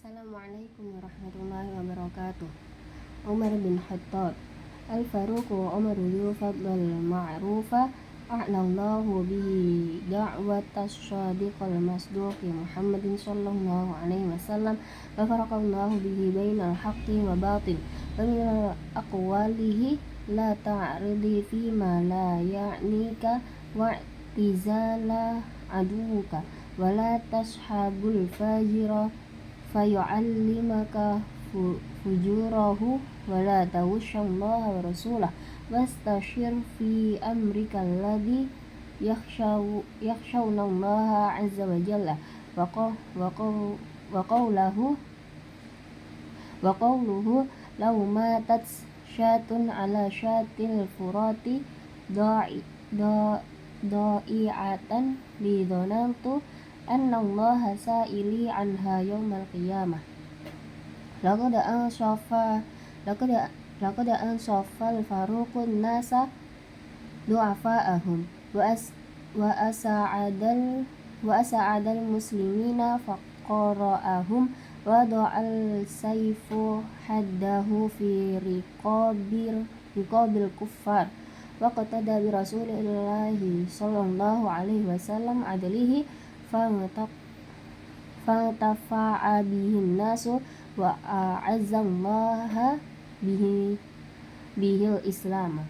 Assalamualaikum warahmatullahi wabarakatuh. Umar bin Khattab Al-Faruq Umar yufaddal ma'rufa a'lallahu bihi da'watas shadiqal masduqi Muhammadin sallallahu alaihi wasallam wa faraqallahu bihi bainal haqqi wa batil wa min aqwalihi la ta'ridi fima la ya'nika wa tizala aduka wa la tashabul fajira fayu'allimaka fujurahu wa la tawushallaha wa rasulah wastashir fi amrika alladhi yakhshawnallaha azza wa jalla wa qawluhu law matat syatun ala syatil furati da'i'atan li dhanantu annallaha sa'ili anha yawmal qiyamah. Laqad ansafal faruqun nasa du'afa'ahum wa asa'adal muslimina faqara'ahum wa da'al sayfu haddahu fi riqabil kuffar wa qatada bi rasulillahi sallallahu alaihi wasallam adlihi fa'tafa'a bihin nasu wa a'azzallaha bihil islam.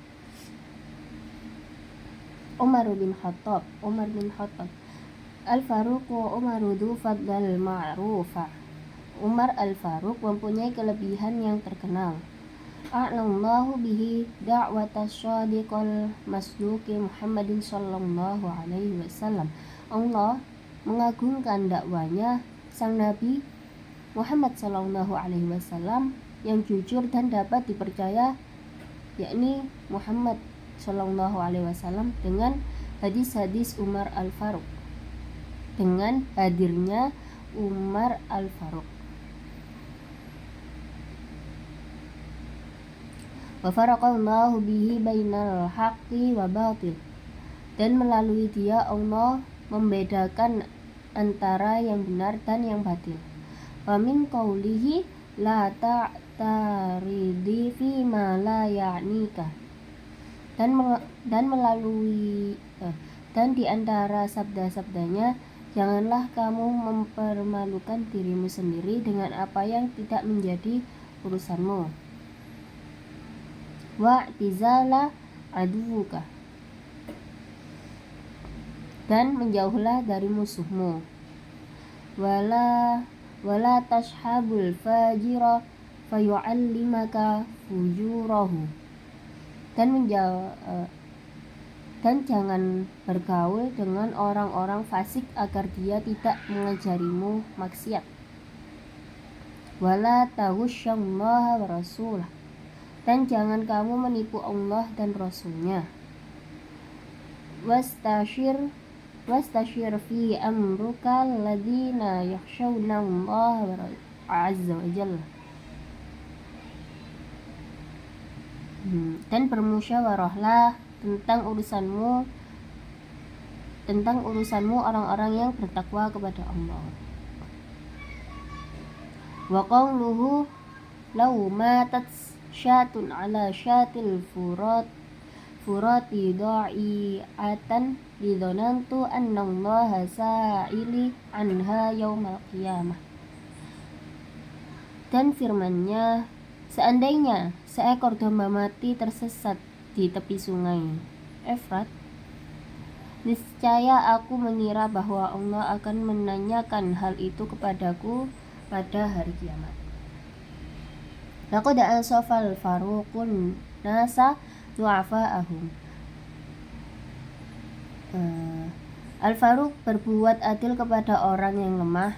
Umar bin Khattab Al-Faruq Umar du faddal ma'rufa. Umar Al-Faruq mempunyai kelebihan yang terkenal. A'lallahu bihi da'watas shadiqal masduqi Muhammadin sallallahu alaihi wasallam. Allah mengagungkan dakwanya sang Nabi Muhammad sallallahu alaihi wasallam yang jujur dan dapat dipercaya, yakni Muhammad sallallahu alaihi wasallam, dengan hadis-hadis Umar Al-Faruq, dengan hadirnya Umar Al-Faruq. Wa faraqallahu bihi bainal haqqi wa batil, dan melalui dia Allah membedakan antara yang benar dan yang batil. Wa min qawlihi la ta'taridi fi ma la ya'nika, dan di antara sabda-sabdanya, janganlah kamu mempermalukan dirimu sendiri dengan apa yang tidak menjadi urusanmu. Wa tizala aduka, dan menjauhlah dari musuhmu. Wala tashabul fajira fayu'allimaka fujurahu, dan jangan bergaul dengan orang-orang fasik agar dia tidak mengajarimu maksiat. Wala tawusyallaha wa rasulah, dan jangan kamu menipu Allah dan Rasulnya. Wastashir fi amruka alladhina yakhshawnallaha azza wa jalla, dan bermusyawarahlah tentang urusanmu orang-orang yang bertakwa kepada Allah. Wa qawluhu law matat syatun ala syatil furati da'i'atan lidhanantu annallaha sa'ili anha yawmal qiyamah, dan firman-Nya, seandainya seekor domba mati tersesat di tepi sungai Efrat, niscaya aku mengira bahwa Allah akan menanyakan hal itu kepadaku pada hari kiamat. Laqad ansafal faruqun nasa du'afa'ahum. Al-Faruq berbuat adil kepada orang yang lemah.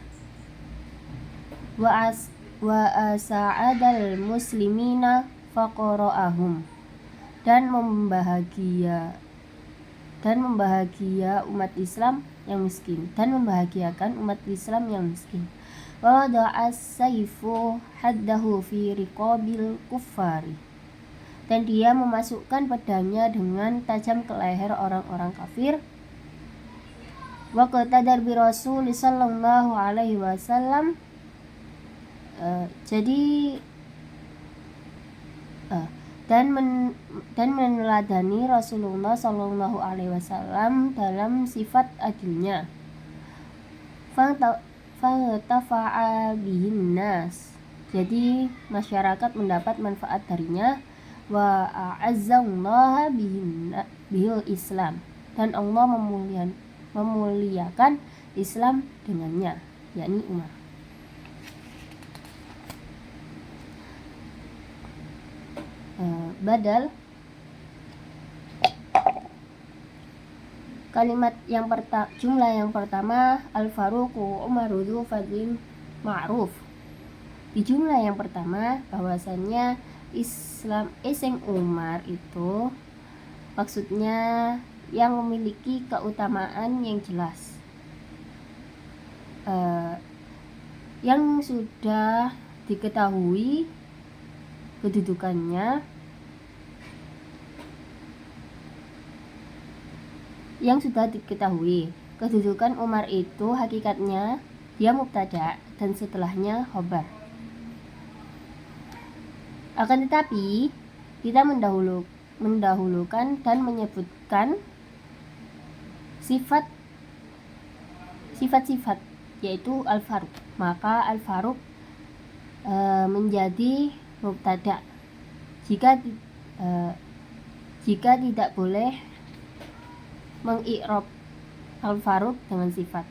Wa asa'adal muslimina faqara'ahum, dan membahagia umat Islam yang miskin, dan membahagiakan umat Islam yang miskin. Wa da'as sayfu haddahu fi riqabil kuffari, dan dia memasukkan pedangnya dengan tajam ke leher orang-orang kafir. Wa qatadar bi Rasul sallallahu alaihi wasallam Jadi dan meneladani Rasulullah Shallallahu Alaihi Wasallam dalam sifat adilnya. Fatafa'a bihin nas. Jadi masyarakat mendapat manfaat darinya. Wa a'azzallaha bihil Islam, dan Allah memuliakan Islam dengannya, yakni Umar. Badal kalimat jumlah yang pertama Al-Faruqu Umaru dzu fadlin ma'ruf. Di jumlah yang pertama bahwasannya Islam Iseng Umar itu maksudnya yang memiliki keutamaan yang jelas, yang sudah diketahui kedudukannya, kedudukan Umar itu hakikatnya dia mubtada dan setelahnya khobar. Akan tetapi kita mendahulukan dan menyebutkan sifat-sifat yaitu Al-Faruq. Maka Al-Faruq menjadi mubtada jika tidak boleh mengi'rab Al-Faruq dengan sifat.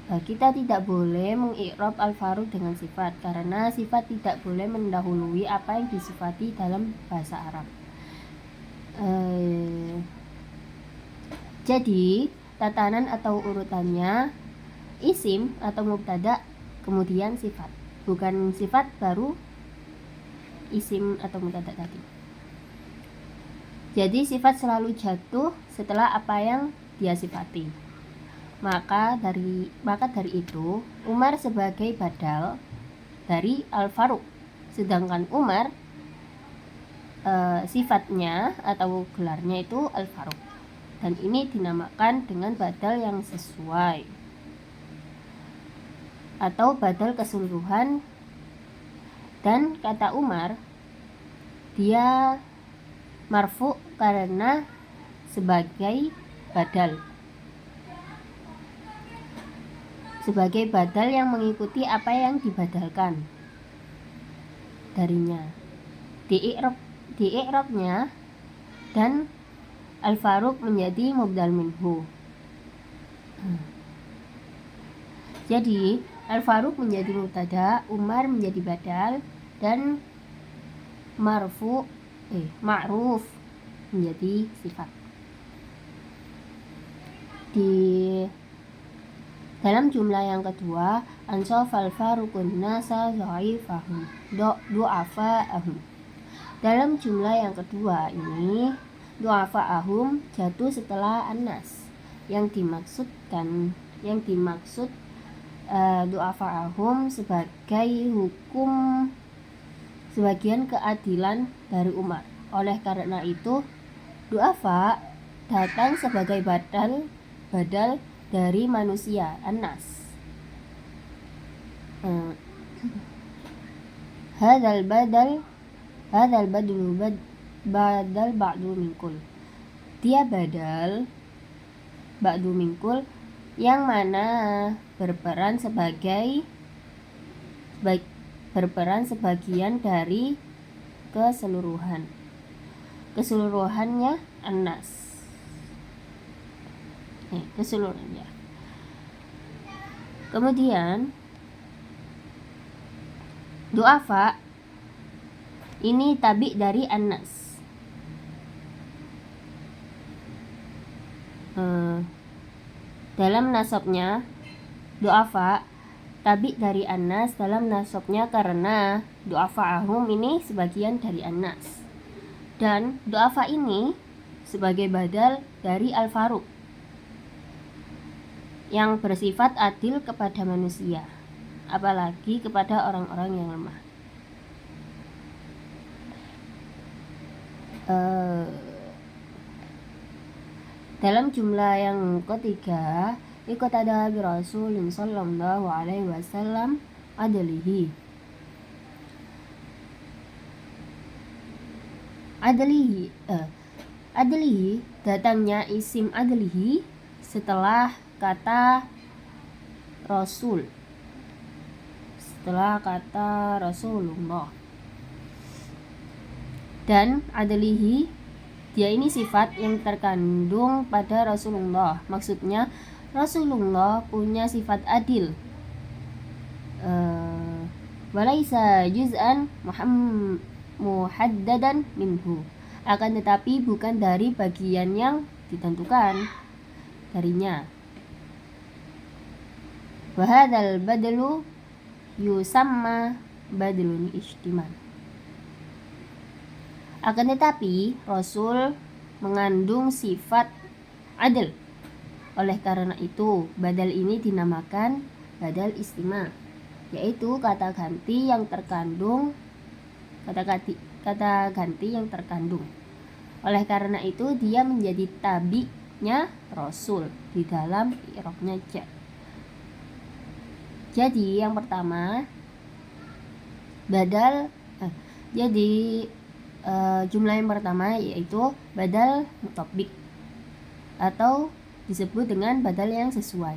Kita tidak boleh mengi'rab Al-Faruq dengan sifat karena sifat tidak boleh mendahului apa yang disifati dalam bahasa Arab. Jadi tatanan atau urutannya isim atau mubtada kemudian sifat, bukan sifat baru isim atau mubtada tadi. Jadi sifat selalu jatuh setelah apa yang dia sifati. Maka dari itu Umar sebagai badal dari Al-Faruq, sedangkan Umar sifatnya atau gelarnya itu Al-Faruq, dan ini dinamakan dengan badal yang sesuai atau badal keseluruhan. Dan kata Umar dia marfu karena sebagai badal yang mengikuti apa yang dibadalkan darinya di i'rabnya, dan Al-Faruq menjadi mubdal minhu. Jadi Al-Faruq menjadi mubtada, Umar menjadi badal, dan ma'ruf menjadi sifat. Di dalam jumlah yang kedua, ansafal faruqun nasa dhaifahum du'afa'ahum. Dalam jumlah yang kedua ini du'afa'ahum jatuh setelah anas. Yang dimaksud du'afa'ahum sebagai hukum sebagian keadilan dari Umar. Oleh karena itu du'afa datang sebagai badal dari manusia, anas. Hadal badal ba'du minkul. Dia badal ba'du minkul yang mana berperan sebagian dari keseluruhannya anas. Keseluruhannya. Kemudian du'afa ini tabi dari anas. Dalam nasabnya du'afa tabi dari anas dalam nasabnya karena du'afa'ahum ini sebagian dari anas, dan du'afa ini sebagai badal dari Al-Faruq yang bersifat adil kepada manusia, apalagi kepada orang-orang yang lemah. Dalam jumlah yang ketiga, Iqtada bi Rasulin sallallahu alaihi wasallam adlihi. Adlihi datangnya isim adlihi setelah kata Rasul, setelah kata Rasulullah. Dan adlihi, dia ini sifat yang terkandung pada Rasulullah. Maksudnya Rasulullah punya sifat adil. Walaisa juz'an muhaddadan minhu, akan tetapi bukan dari bagian yang ditentukan darinya. Wahadal badlu yusamma badlun istimal. Akan tetapi Rasul mengandung sifat adil. Oleh karena itu badal ini dinamakan badal istima, yaitu kata ganti yang terkandung. Oleh karena itu dia menjadi tabi'nya Rasul di dalam i'rabnya ja. Jadi yang pertama badal jumlah yang pertama yaitu badal mutabbik atau disebut dengan badal yang sesuai.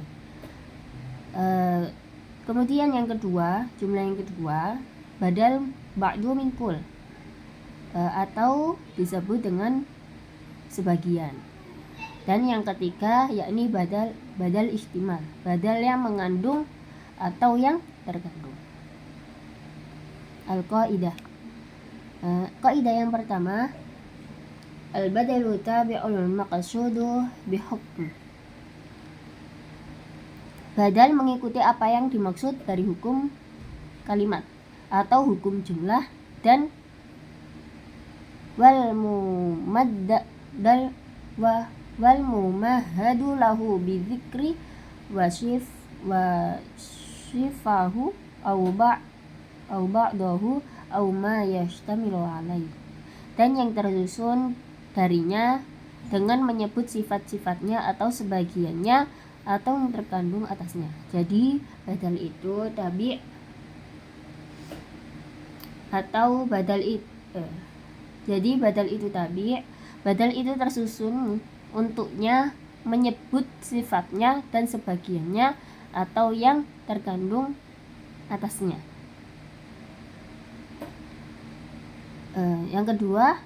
Kemudian yang kedua, jumlah yang kedua badal ba'du min kul atau disebut dengan sebagian. Dan yang ketiga yakni badal istimal, badal yang mengandung atau yang terkandung. Al-qaidah. Kaidah yang pertama, al-badalu tabi'ul maqsudu bihukm. Badal mengikuti apa yang dimaksud dari hukum kalimat atau hukum jumlah, dan wal mumahhadu lahu bi dzikri wa shifahu au ba'dahu au ma yashtamilu alaihi, dan yang tersusun darinya dengan menyebut sifat-sifatnya atau sebagiannya atau yang terkandung atasnya. Jadi badal itu tabi' atau badal itu tabi'. Badal itu tersusun untuknya menyebut sifatnya dan sebagiannya atau yang terkandung atasnya. Yang kedua,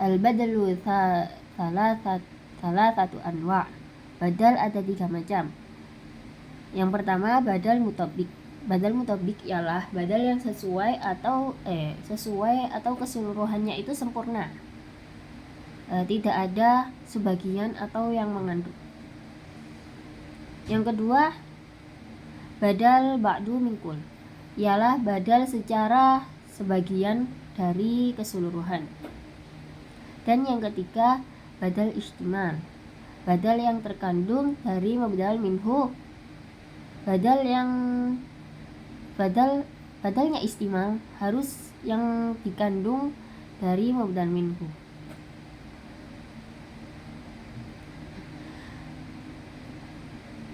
al-badalu satu anwa'. Badal ada 3 macam. Yang pertama badal mutabbik. Badal mutabbik ialah badal yang sesuai atau keseluruhannya itu sempurna, tidak ada sebagian atau yang mengandung. Yang kedua badal ba'du min kul, ialah badal secara sebagian dari keseluruhan. Dan yang ketiga badal istimal, badal yang terkandung dari mubdal minhu. Badalnya istimal harus yang dikandung dari mubdal minhu.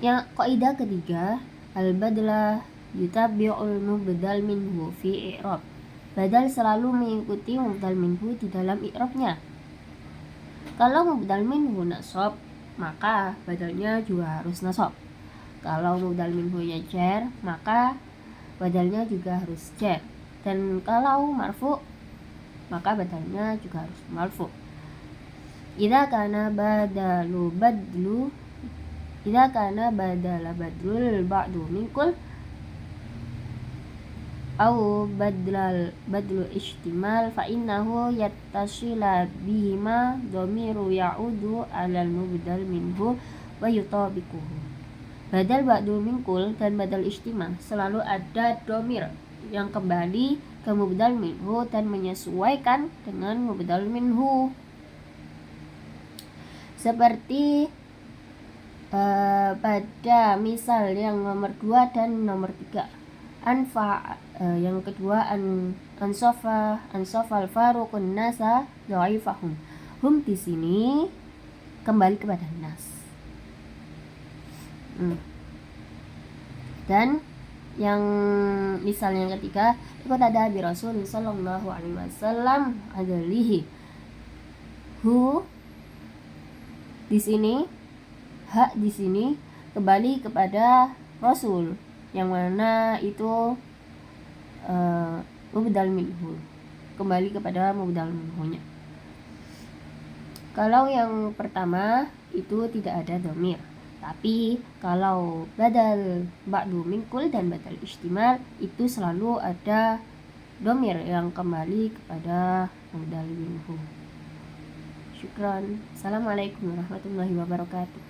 Yang kaidah ketiga, al-badla yutabi'ul mubdal minhu fi i'rab. Badal selalu mengikuti mubdal minhu di dalam i'rabnya. Kalau mubdal minhu nasab, maka badalnya juga harus nasab. Kalau mubdal minhunya jar, maka badalnya juga harus jar. Dan kalau marfu, maka badalnya juga harus marfu. Idza kana badala badlul ba'du min kul au badlu ihtimal fa innahu yattasila bihima dhamiru ya'udu 'alal mubdal minhu wa yutabiquhu. Badal ba'du min kul dan badal ihtimal selalu ada dhamir yang kembali ke mubdal minhu dan menyesuaikan dengan mubdal minhu. Seperti pada misal yang nomor 2 dan nomor 3. Yang kedua ansofal faruqun nasa dhaifahum. Hum di sini kembali kepada nas. Dan Yang misal yang ketiga, ikut ada bi Rasul sallallahu alaihi wasallam adalihi. Hu di sini, hak di sini kembali kepada Rasul, yang mana itu mubdal minhu, kembali kepada mubdal minhunya. Kalau yang pertama itu tidak ada dhamir. Tapi kalau badal ba'du minkul dan badal istimal itu selalu ada dhamir yang kembali kepada mubdal minhu. Syukran. Assalamualaikum warahmatullahi wabarakatuh.